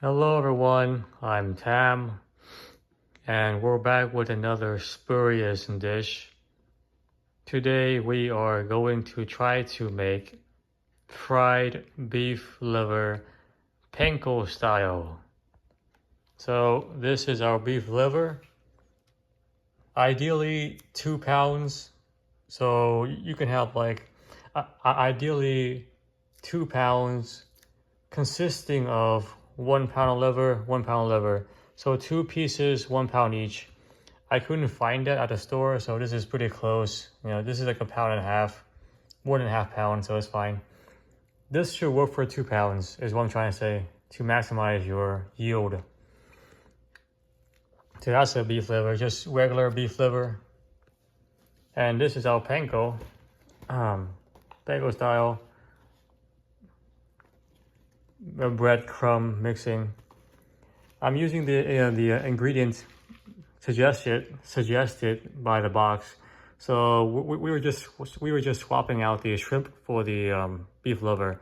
Hello everyone, I'm Tam, and we're back with another spurious dish. Today we are going to try to make fried beef liver Panko style. So this is our beef liver, ideally 2 pounds. So you can have ideally 2 pounds consisting of 1 pound of liver, 1 pound of liver. So 2 pieces, 1 pound each. I couldn't find that at the store, so this is pretty close. This is like a pound and a half, more than a half pound, so it's fine. This should work for 2 pounds, is what I'm trying to say, to maximize your yield. So that's a beef liver, just regular beef liver. And this is our panko, panko style, breadcrumb mixing. I'm using the ingredients suggested by the box. So we were just swapping out the shrimp for the beef liver.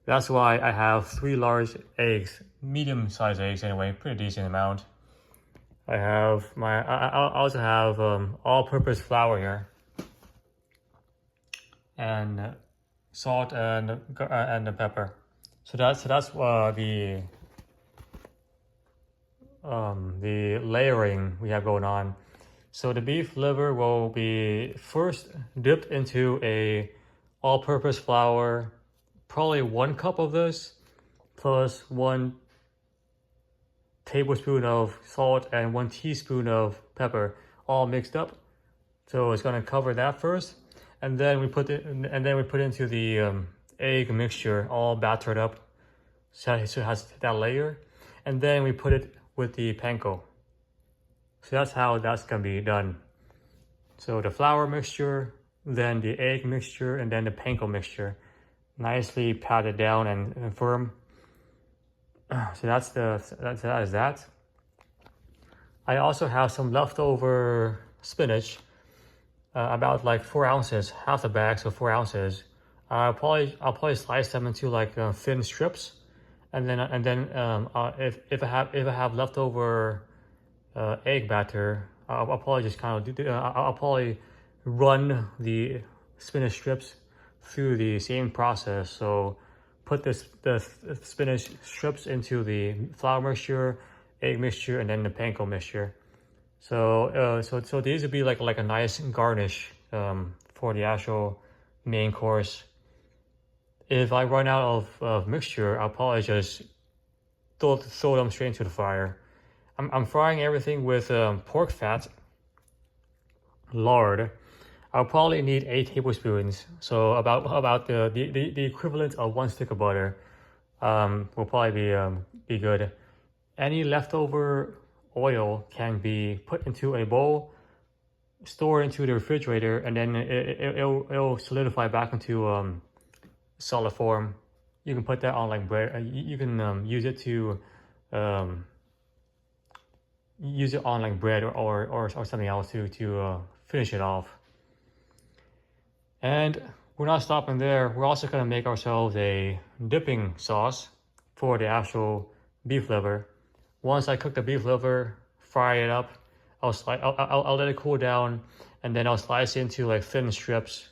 That's why I have 3 large eggs, medium-sized eggs anyway, pretty decent amount. I also have all-purpose flour here, and salt and the pepper. So that's the layering we have going on. So the beef liver will be first dipped into a all-purpose flour, probably 1 cup of this, plus 1 tablespoon of salt and 1 teaspoon of pepper, all mixed up. So it's gonna cover that first, and then we put into the egg mixture, all battered up, so it has that layer, and then we put it with the panko. So that's how that's gonna be done. So the flour mixture, then the egg mixture, and then the panko mixture, nicely patted down and firm. So that is that. I also have some leftover spinach, about like 4 ounces, half the bag, so 4 ounces. I'll probably slice them into like thin strips, and then if I have leftover egg batter, I'll probably just kind of I'll probably run the spinach strips through the same process. So put the spinach strips into the flour mixture, egg mixture, and then the panko mixture. So these would be like a nice garnish for the actual main course. If I run out of mixture, I'll probably just throw them straight into the fryer. I'm frying everything with pork fat, lard. I'll probably need 8 tablespoons, so about the equivalent of 1 stick of butter will probably be good. Any leftover oil can be put into a bowl, stored into the refrigerator, and then it'll solidify back into solid form. You can put that on like bread. You can use it to use it on like bread or something else to finish it off. And we're not stopping there. We're also gonna make ourselves a dipping sauce for the actual beef liver. Once I cook the beef liver, fry it up, I'll let it cool down, and then I'll slice it into like thin strips,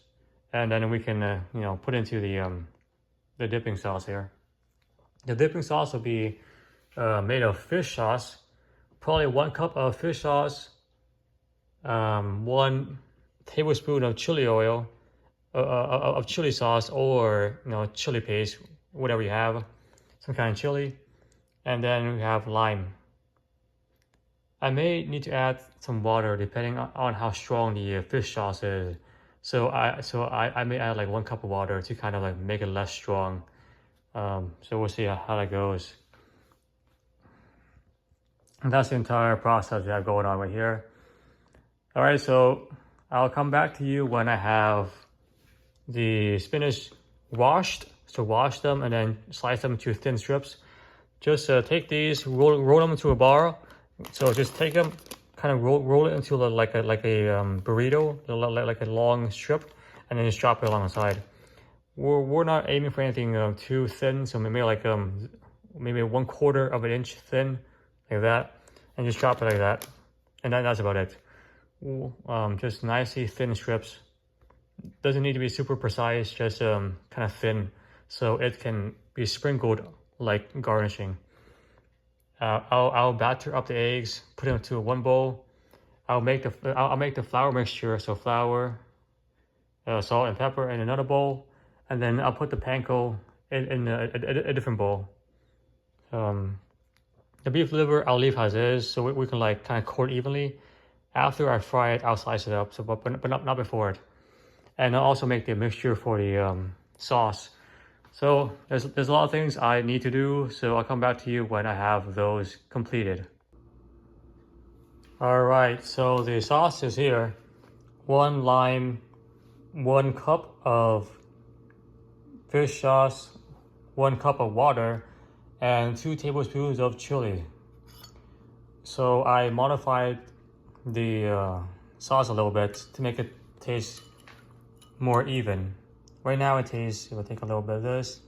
and then we can put into the dipping sauce here. The dipping sauce will be made of fish sauce, probably 1 cup of fish sauce, 1 tablespoon of chili oil, of chili sauce, or chili paste, whatever you have, some kind of chili, and then we have lime. I may need to add some water depending on how strong the fish sauce is. So I may add like 1 cup of water to kind of like make it less strong. So we'll see how that goes. And that's the entire process we have going on right here. All right, so I'll come back to you when I have the spinach washed. So wash them and then slice them into thin strips. Just take these, roll them into a bar. So just take them, kind of roll it into like a burrito, like a long strip, and then just drop it along the side. We're not aiming for anything too thin, so maybe like maybe 1/4 of an inch thin, like that, and just chop it like that. And that's about it. Just nicely thin strips. Doesn't need to be super precise, just kind of thin, so it can be sprinkled like garnishing. I'll batter up the eggs, put it into one bowl. I'll make the flour mixture, so flour, salt and pepper in another bowl, and then I'll put the panko in a different bowl. The beef liver I'll leave as is, so we can like kind of coat evenly. After I fry it, I'll slice it up, so but not before it. And I'll also make the mixture for the sauce. So there's a lot of things I need to do, so I'll come back to you when I have those completed. All right, so the sauce is here. 1 lime, 1 cup of fish sauce, 1 cup of water, and 2 tablespoons of chili. So I modified the sauce a little bit to make it taste more even. Right now it tastes, if I take a little bit of this.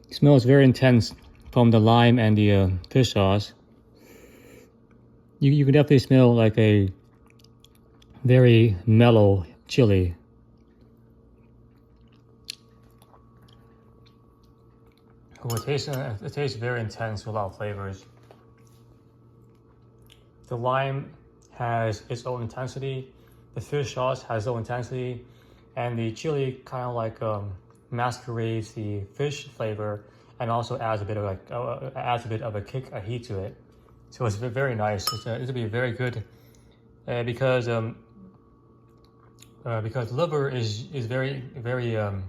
It smells very intense from the lime and the fish sauce. You can definitely smell like a very mellow chili. Oh, it tastes very intense with a lot of flavors. The lime has its own intensity, the fish sauce has its own intensity, and the chili kind of like masquerades the fish flavor and also adds a bit of a kick, a heat to it. So it's very nice. It'll be very good because liver is very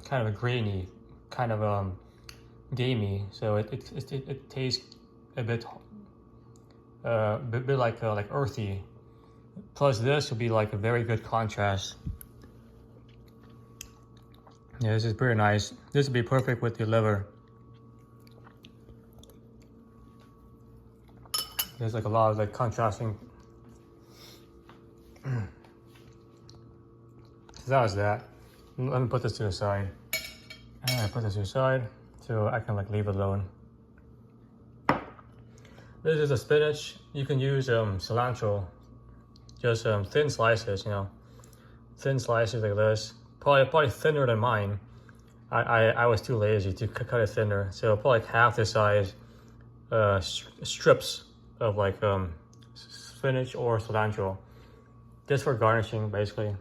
kind of grainy, kind of gamey. So it tastes a bit like earthy. Plus this will be like a very good contrast. Yeah, this is pretty nice. This would be perfect with the liver. There's like a lot of like contrasting. So that was that. Let me put this to the side. I put this to the side so I can like leave it alone. This is a spinach. You can use cilantro, just thin slices, you know, thin slices like this. Probably thinner than mine. I was too lazy to cut it thinner, so probably like half the size strips of like spinach or cilantro, just for garnishing basically.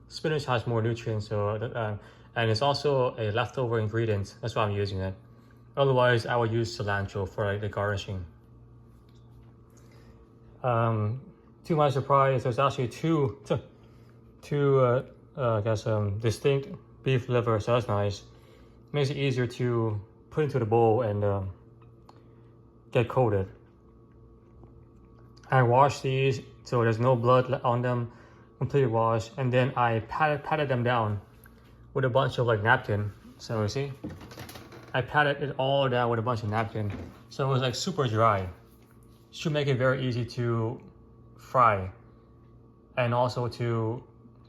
Spinach has more nutrients, so and it's also a leftover ingredient. That's why I'm using it. Otherwise, I would use cilantro for like the garnishing. To my surprise, there's actually two I guess distinct beef liver, so that's nice. Makes it easier to put into the bowl and get coated. I washed these so there's no blood on them, completely washed, and then I patted them down with a bunch of like napkin. So you see, I patted it all down with a bunch of napkin, so it was like super dry. Should make it very easy to fry and also to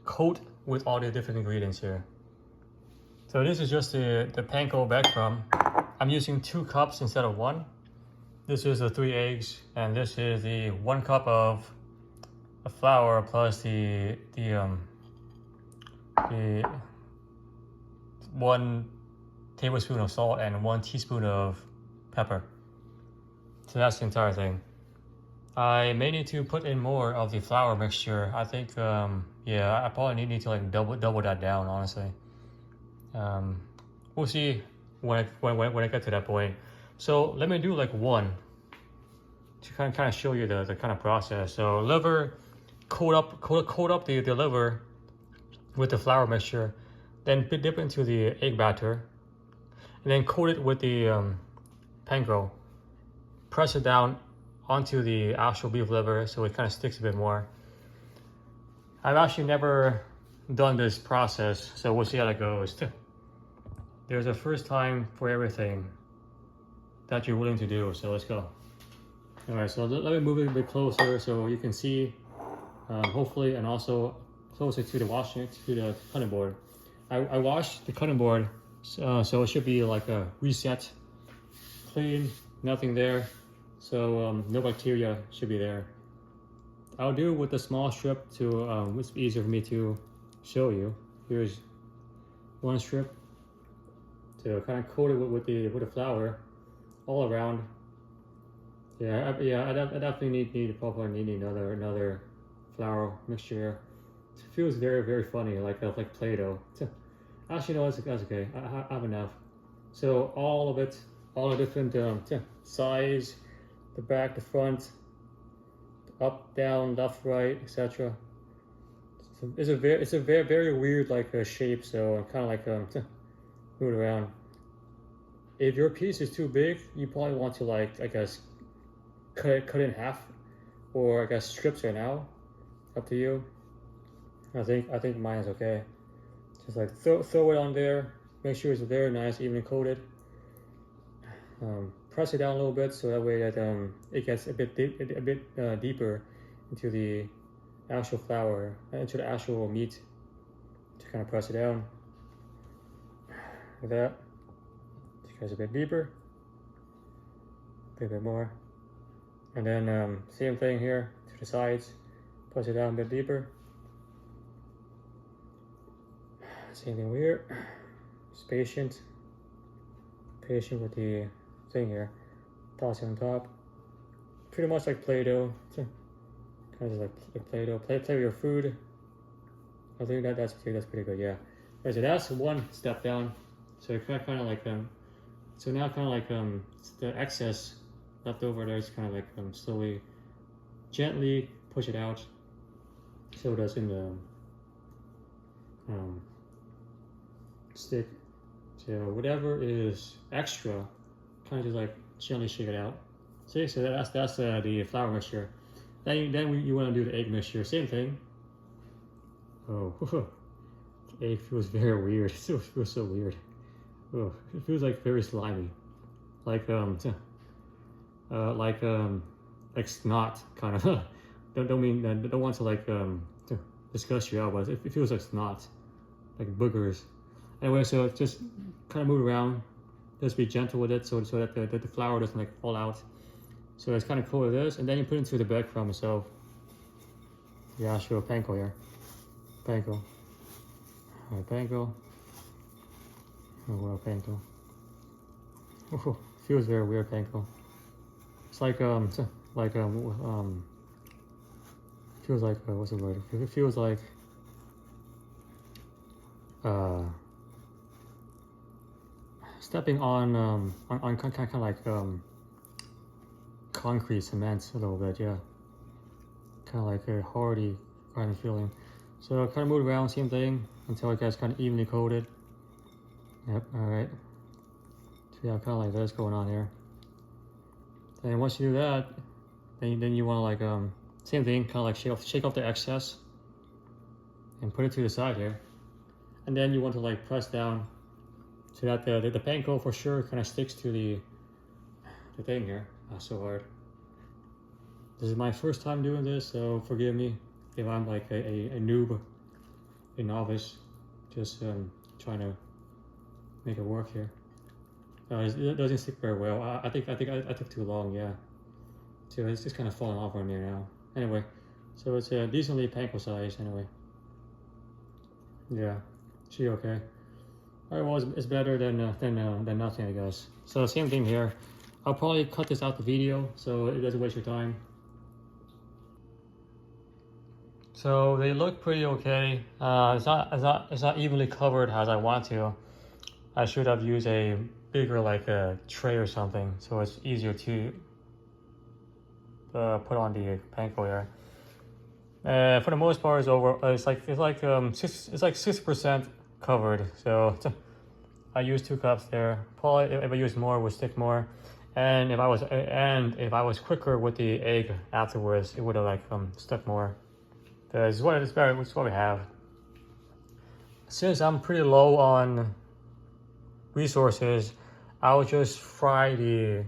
coat with all the different ingredients here. So this is just the panko breadcrumb. I'm using 2 cups instead of 1. This is the 3 eggs, and this is the 1 cup of flour plus the 1 tablespoon of salt and 1 teaspoon of pepper. So that's the entire thing. I may need to put in more of the flour mixture. I think, yeah, I probably need to like double that down, honestly. We'll see when I get to that point. So let me do like 1 to kind of show you the kind of process. So liver, coat up the liver with the flour mixture, then dip into the egg batter, and then coat it with the panko. Press it down onto the actual beef liver so it kind of sticks a bit more. I've actually never done this process, so we'll see how that goes. There's a first time for everything that you're willing to do, so let's go. All right, so let me move it a bit closer so you can see, hopefully, and also closer to the cutting board. I washed the cutting board, so it should be like a reset clean, nothing there. So no bacteria should be there. I'll do it with a small strip to, it's easier for me to show you. Here's one strip to kind of coat it with the flour all around. Yeah, I definitely probably need another flour mixture. It feels very funny, like Play-Doh. Actually, no, that's okay. I have enough. So all of it, all the different size, the back, the front, up, down, left, right, etc. It's a very weird like shape. So kind of like move it around. If your piece is too big, you probably want to like, I guess, cut it in half, or I guess strips right now. Up to you. I think mine is okay. Just like throw it on there. Make sure it's very nice, evenly coated. Press it down a little bit so that way that it gets a bit deeper into the actual flour, into the actual meat. To kind of press it down. Like that. It goes a bit deeper. A bit more. And then same thing here to the sides. Press it down a bit deeper. Same thing here. Just patient with the thing here. Toss it on top. Pretty much like Play-Doh. Kind of just like Play-Doh. Play with your food. I think that's pretty good. Yeah. Okay, so that's one step down. So it kind of like so now kind of like the excess left over there is kind of like slowly, gently push it out, so it doesn't stick. So whatever is extra, kind of just like gently shake it out. See, so that's the flour mixture. Then you want to do the egg mixture. Same thing. Oh, the egg feels very weird. It feels so weird. Oh, it feels like very slimy, like snot kind of. don't want to like to disgust you out, but it feels like snot, like boogers. Anyway, so just kind of move around. Just be gentle with it, so that the flour doesn't like fall out. So it's kind of cool with this, and then you put it into the breadcrumb itself. Yeah, I'll show Panko here. Panko. All right, Panko. Oh well, Panko. Oh, feels very weird, Panko. It's like feels like what's the word? It feels like stepping on kind of like concrete cement a little bit, yeah. Kind of like a hardy kind of feeling. So kind of move around, same thing until it gets kind of evenly coated. Yep, alright. So yeah, kind of like this going on here. And once you do that, then you want to like, same thing, kind of like shake off the excess and put it to the side here. And then you want to like press down so that the panko for sure kind of sticks to the thing here. Not so hard. This is my first time doing this, so forgive me if I'm like a noob, a novice, just trying to make it work here. It doesn't stick very well. I think I took too long, yeah. So it's just kind of falling off on me now. Anyway, so it's a decently panko size anyway. Yeah, she okay. Alright, well it's better than nothing, I guess. So same thing here. I'll probably cut this out the video so it doesn't waste your time. So they look pretty okay. It's not evenly covered as I want to. I should have used a bigger like a tray or something, so it's easier to put on the panko here. For the most part, it's over. It's like 6% covered. So I used 2 cups there. Probably if I used more, it would stick more. And if I was quicker with the egg afterwards, it would have like stuck more. It's what we have. Since I'm pretty low on resources, I'll just fry the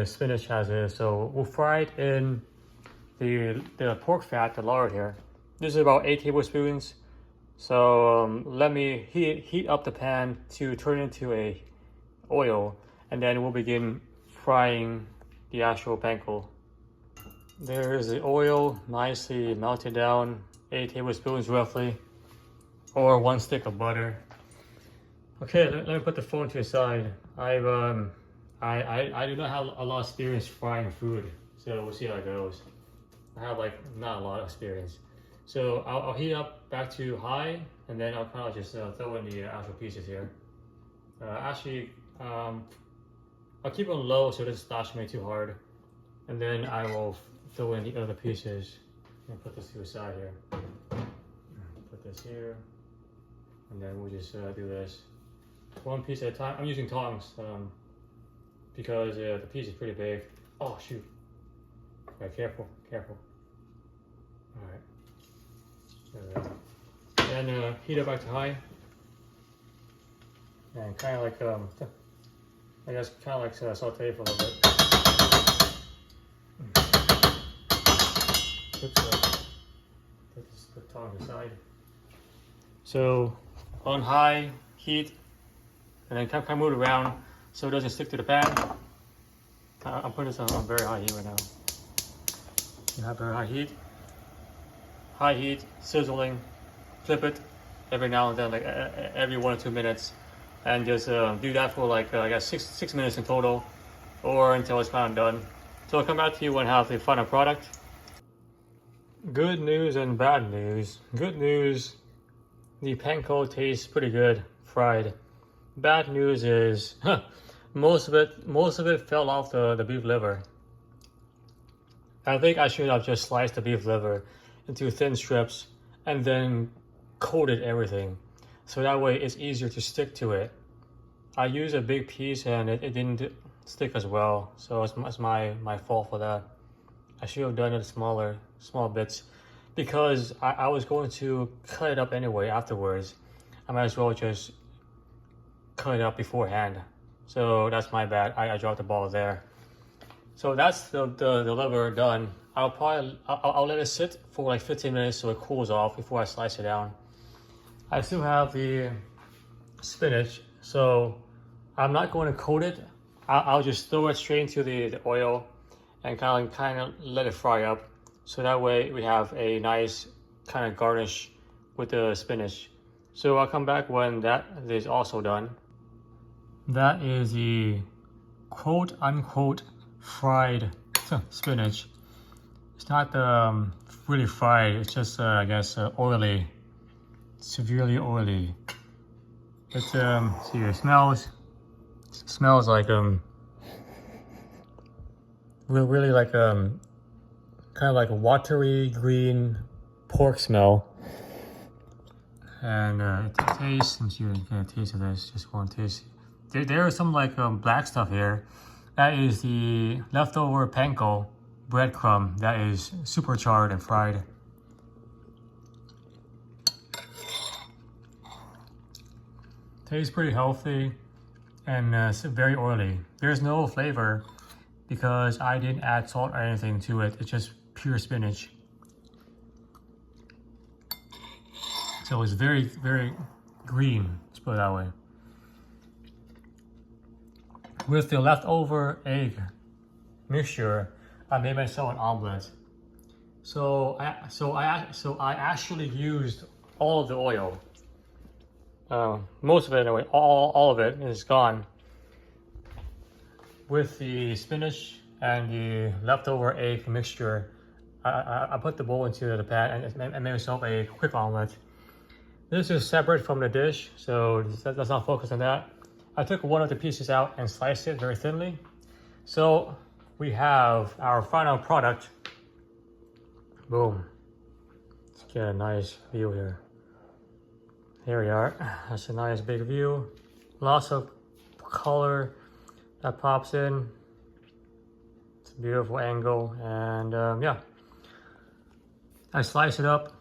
spinach as is. So we'll fry it in the pork fat, the lard here. This is about 8 tablespoons. So let me heat up the pan to turn into a oil, and then we'll begin frying the actual panko. There's the oil nicely melted down, 8 tablespoons roughly, or 1 stick of butter. Okay, let me put the phone to the side. I do not have a lot of experience frying food, so we'll see how it goes. I have like not a lot of experience. So I'll heat up back to high, and then I'll kind of just throw in the actual pieces here. I'll keep it low so it doesn't splash me too hard. And then I will throw in the other pieces and put this to the side here. Put this here, and then we'll just do this 1 piece at a time. I'm using tongs because the piece is pretty big. Oh shoot! Okay, careful. All right. And heat it back to high, and kind of like I guess kind of like saute for a little bit. Oops, put the tongs aside. So on high heat, and then kind of move it around so it doesn't stick to the pan. I'm putting this on very high heat right now. You have very high heat, sizzling. Flip it every now and then, like every 1 or 2 minutes, and just do that for like I guess 6 minutes in total, or until it's kind of done. So I'll come back to you when I have the final product. Good news and bad news. Good news, the panko tastes pretty good fried. Bad news is most of it fell off the beef liver. I think I should have just sliced the beef liver into thin strips and then coated everything, so that way it's easier to stick to it. I used a big piece and it didn't stick as well, so it's my fault for that. I should have done it small bits, because I was going to cut it up anyway afterwards. I might as well just cut it up beforehand. So that's my bad. I dropped the ball there. So that's the liver done. I'll let it sit for like 15 minutes so it cools off before I slice it down. I still have the spinach, so I'm not going to coat it. I'll just throw it straight into the oil and kind of let it fry up, so that way we have a nice kind of garnish with the spinach. So I'll come back when that is also done. That is the quote unquote fried spinach. It's not really fried, it's just I guess oily, severely oily. It see, it smells like really like kind of like a watery green pork smell. And it tastes, let me see if you can get a taste of this, just one taste. There is some like black stuff here. That is the leftover panko breadcrumb that is super charred and fried. Tastes pretty healthy and very oily. There's no flavor because I didn't add salt or anything to it. It's just pure spinach. So it's very, very green, let's put it that way. With the leftover egg mixture, I made myself an omelet. So I actually used all of the oil. Most of it anyway, all of it is gone. With the spinach and the leftover egg mixture, I put the bowl into the pan and made myself a quick omelet. This is separate from the dish, so let's not focus on that. I took one of the pieces out and sliced it very thinly. So we have our final product. Boom. Let's get a nice view here. Here we are. That's a nice big view. Lots of color that pops in. It's a beautiful angle, and yeah. I slice it up.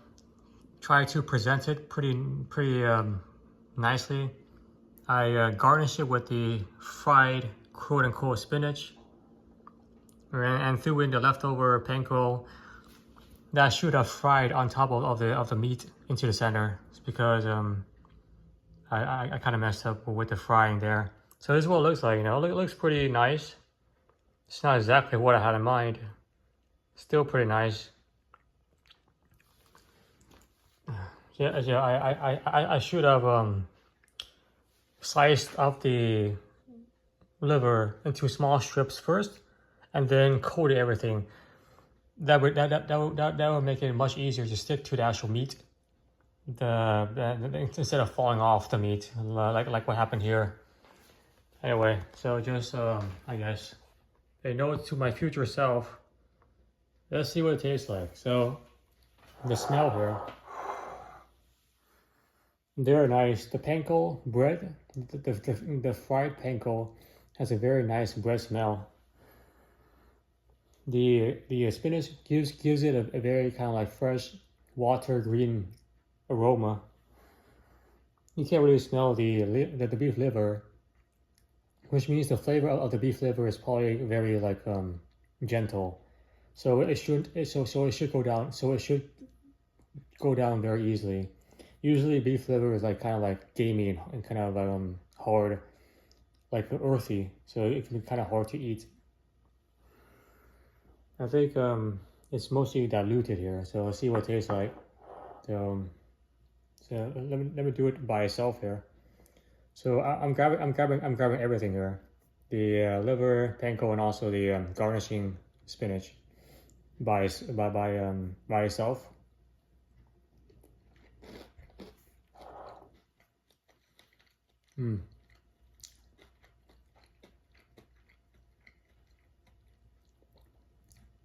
Try to present it pretty nicely. I garnish it with the fried quote-unquote spinach, and threw in the leftover panko that should have fried on top of the meat into the center. It's because I kind of messed up with the frying there. So this is what it looks like, you know, it looks pretty nice. It's not exactly what I had in mind. Still pretty nice. Yeah, I should have sliced up the liver into small strips first and then coated everything. That would make it much easier to stick to the actual meat. Instead of falling off the meat, like what happened here. Anyway, so just I guess a note to my future self. Let's see what it tastes like. So the smell here, very nice. The panko bread, the fried panko has a very nice bread smell. The spinach gives it a very kind of like fresh water green aroma. You can't really smell the beef liver, which means the flavor of the beef liver is probably very like gentle. So it should go down. So it should go down very easily. Usually beef liver is like kind of like gamey and kind of hard, like earthy. So it can be kind of hard to eat. I think it's mostly diluted here. So let's see what it tastes like. So let me do it by itself here. So I'm grabbing everything here, the liver, panko, and also the garnishing spinach by itself.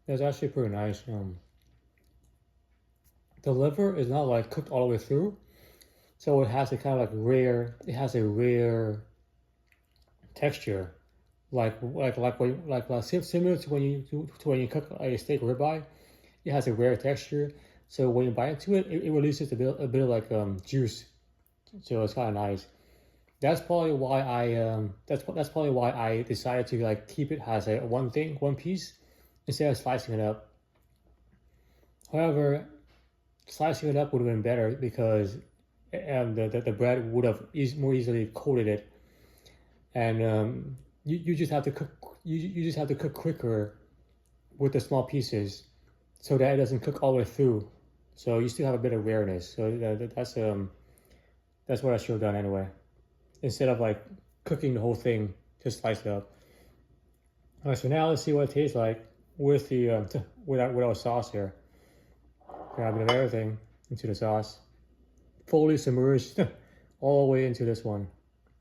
That's actually pretty nice. The liver is not like cooked all the way through, so it has a kind of like rare. It has a rare texture, similar to when you cook a steak ribeye. It has a rare texture, so when you bite into it, it releases a bit of like juice. So it's kind of nice. That's probably why that's probably why I decided to like keep it as a one piece instead of slicing it up. However, slicing it up would have been better because the bread would have more easily coated it, and you just have to cook. You just have to cook quicker with the small pieces, so that it doesn't cook all the way through. So you still have a bit of rareness. So that's what I should have done anyway, instead of like cooking the whole thing, just slice it up. All right, so now let's see what it tastes like with the with our sauce here. Grab a bit of everything into the sauce, fully submerged all the way into this one.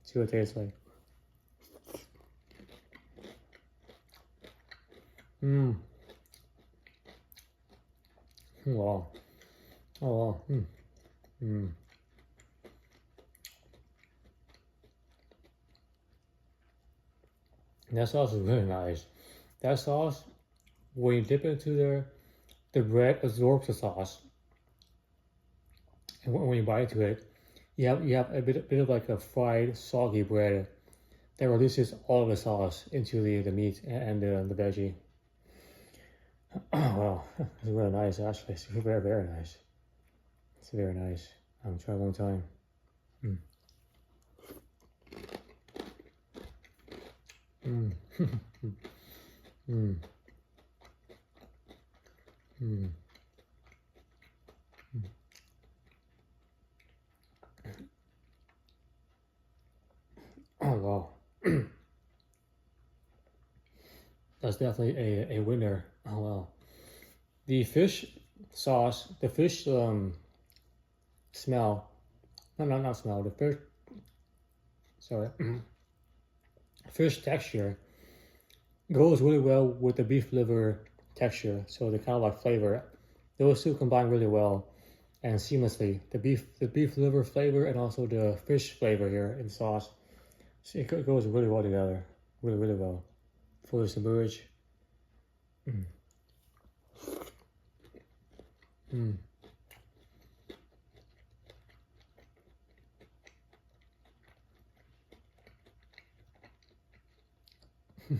See what it tastes like. Wow. Oh wow. That sauce is really nice. That sauce, when you dip it into the bread absorbs the sauce, and when you bite into it, you have a bit of like a fried, soggy bread that releases all of the sauce into the meat and the veggie. Wow, it's really nice actually. It's very, very nice. It's very nice. I'm trying one time. Oh wow. That's definitely a winner. Oh wow. The fish sauce, the fish smell. No, not smell. The fish. Sorry. Fish texture goes really well with the beef liver texture. So the kind of like flavor, those two combine really well and seamlessly. The beef liver flavor and also the fish flavor here in sauce. So it goes really well together. Really, really well. Fully submerged.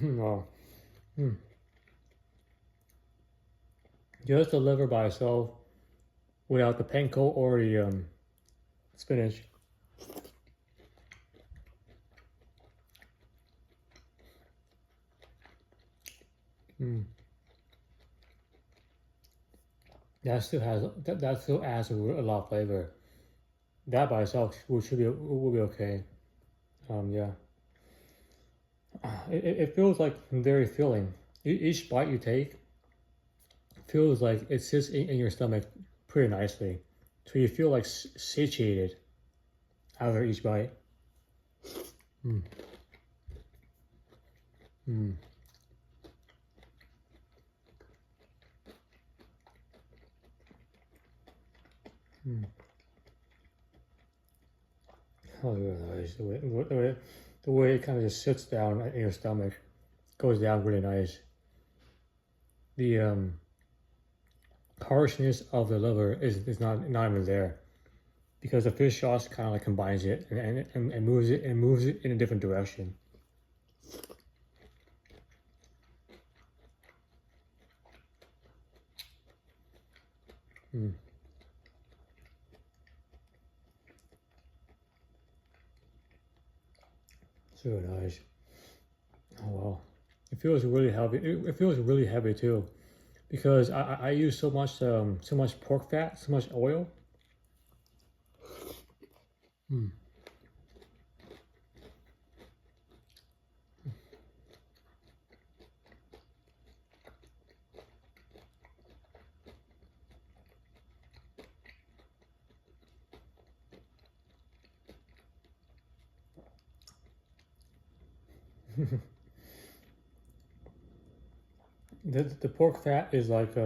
Wow. Just the liver by itself, without the panko or the spinach. That still has that still adds a lot of flavor. That by itself will be okay. Yeah. It feels like very filling. Each bite you take feels like it sits in your stomach pretty nicely. So you feel like satiated after each bite. Mm. Mm. Mm. Oh, really nice. The way it kind of just sits down in your stomach, goes down really nice. The harshness of the liver is not even there, because the fish sauce kind of like combines it and moves it in a different direction. Mm. So nice. Oh wow. It feels really heavy. It feels really heavy too, because I use so much pork fat, so much oil. Mm. The pork fat is like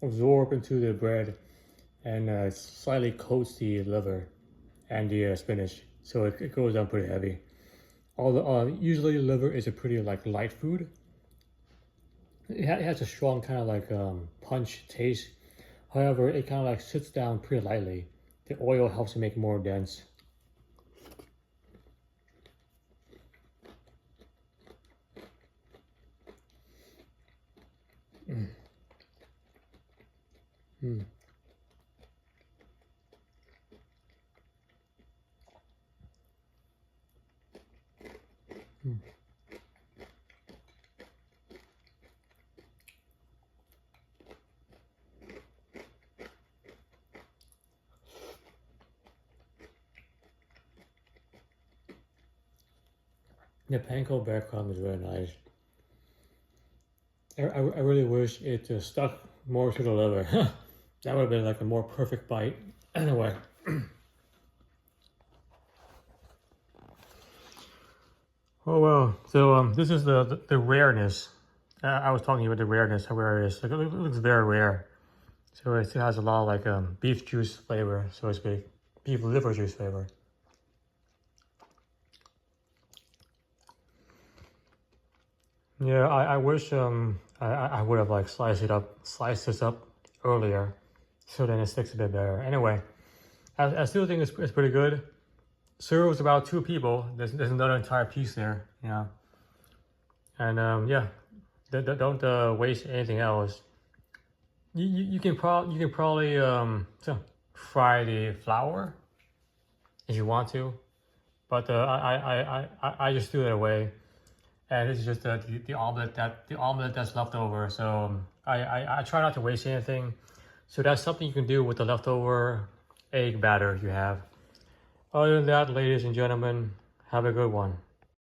absorbed into the bread and slightly coats the liver and the spinach, so it goes down pretty heavy. Although usually liver is a pretty like light food. It has a strong kind of like punch taste. However, it kind of like sits down pretty lightly. The oil helps to make it more dense. Mm. Mm. Mm. The panko breadcrumb is really nice. I really wish it stuck more to the liver. That would have been like a more perfect bite. Anyway. Oh well, so this is the rareness. I was talking about the rareness, how rare it is. Like, it looks very rare. So it still has a lot of like beef juice flavor, so to speak. Beef liver juice flavor. Yeah, I wish I would have like sliced this up earlier, so then it sticks a bit better. Anyway, I still think it's pretty good. Serves about 2 people. There's another entire piece there, yeah. And yeah, don't waste anything else. You can probably fry the flour if you want to, but I just threw it away. And this is just the omelet that's left over. So I try not to waste anything. So that's something you can do with the leftover egg batter you have. Other than that, ladies and gentlemen, have a good one.